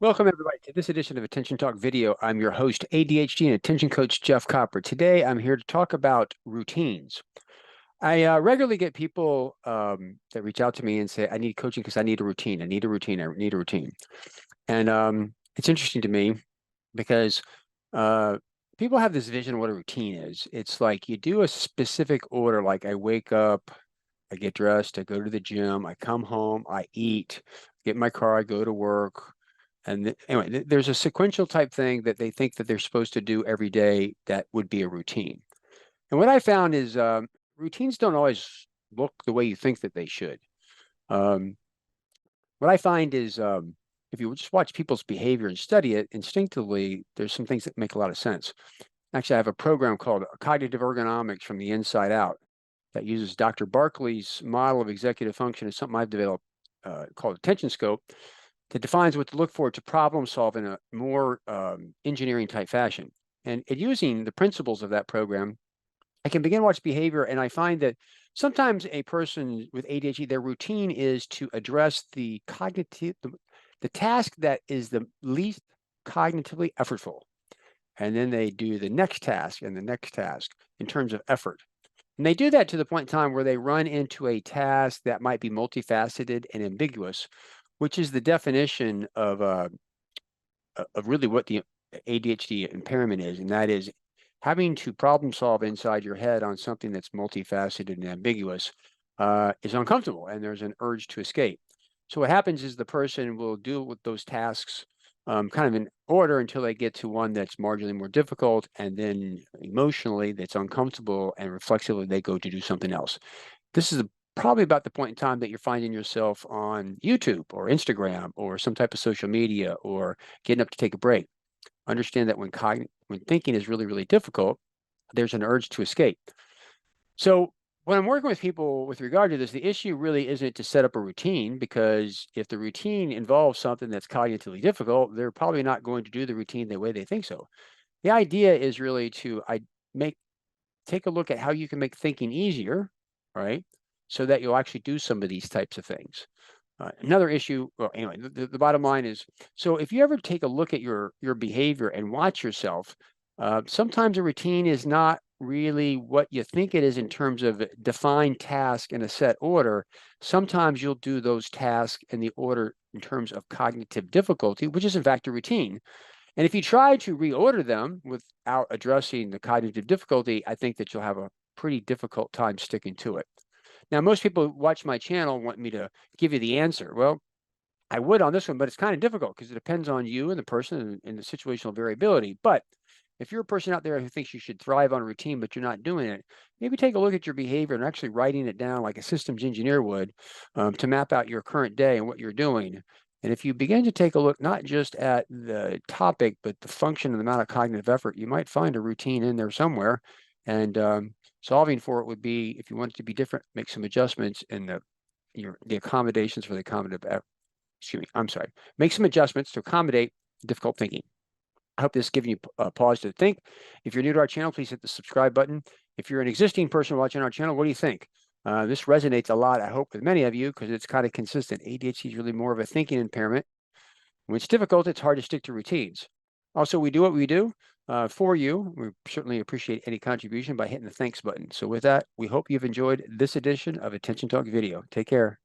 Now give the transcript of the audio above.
Welcome, everybody, to this edition of Attention Talk Video. I'm your host, ADHD and Attention Coach Jeff Copper. Today, I'm here to talk about routines. I regularly get people that reach out to me and say, I need coaching because I need a routine. I need a routine. I need a routine. And it's interesting to me because people have this vision of what a routine is. It's like you do a specific order, like I wake up, I get dressed, I go to the gym, I come home, I eat, get in my car, I go to work. And anyway, there's a sequential type thing that they think that they're supposed to do every day that would be a routine. And what I found is routines don't always look the way you think that they should. Um, what I find is if you just watch people's behavior and study it instinctively, there's some things that make a lot of sense. Actually, I have a program called Cognitive Ergonomics from the Inside Out that uses Dr. Barkley's model of executive function. It's something I've developed called Attention Scope that defines what to look for to problem solve in a more engineering type fashion. And using the principles of that program, I can begin to watch behavior, and I find that sometimes a person with ADHD, their routine is to address the task that is the least cognitively effortful. And then they do the next task and the next task in terms of effort. And they do that to the point in time where they run into a task that might be multifaceted and ambiguous, which is the definition of really what the ADHD impairment is, and that is having to problem solve inside your head on something that's multifaceted and ambiguous is uncomfortable, and there's an urge to escape. So what happens is the person will deal with those tasks kind of in order until they get to one that's marginally more difficult, and then emotionally that's uncomfortable, and reflexively they go to do something else. This is probably about the point in time that you're finding yourself on YouTube or Instagram or some type of social media or getting up to take a break. Understand that when thinking is really, really difficult, there's an urge to escape. So when I'm working with people with regard to this, the issue really isn't to set up a routine, because if the routine involves something that's cognitively difficult, they're probably not going to do the routine the way they think so. The idea is really to take a look at how you can make thinking easier, right? So that you'll actually do some of these types of things. Another issue, well, anyway, the bottom line is, so if you ever take a look at your behavior and watch yourself, sometimes a routine is not really what you think it is in terms of defined task in a set order. Sometimes you'll do those tasks in the order in terms of cognitive difficulty, which is in fact a routine. And if you try to reorder them without addressing the cognitive difficulty, I think that you'll have a pretty difficult time sticking to it. Now, most people who watch my channel want me to give you the answer. Well, I would on this one, but it's kind of difficult because it depends on you and the person and the situational variability. But if you're a person out there who thinks you should thrive on a routine, but you're not doing it, maybe take a look at your behavior and actually writing it down like a systems engineer would to map out your current day and what you're doing. And if you begin to take a look not just at the topic, but the function and the amount of cognitive effort, you might find a routine in there somewhere. And solving for it would be, if you want it to be different, make some adjustments in the accommodations for the accommodative, make some adjustments to accommodate difficult thinking. I hope this is giving you a pause to think. If you're new to our channel, please hit the subscribe button. If you're an existing person watching our channel, what do you think? This resonates a lot, I hope, with many of you, because it's kind of consistent. ADHD is really more of a thinking impairment. When it's difficult, it's hard to stick to routines. Also, we do what we do for you. We certainly appreciate any contribution by hitting the thanks button. So with that, we hope you've enjoyed this edition of Attention Talk Video. Take care.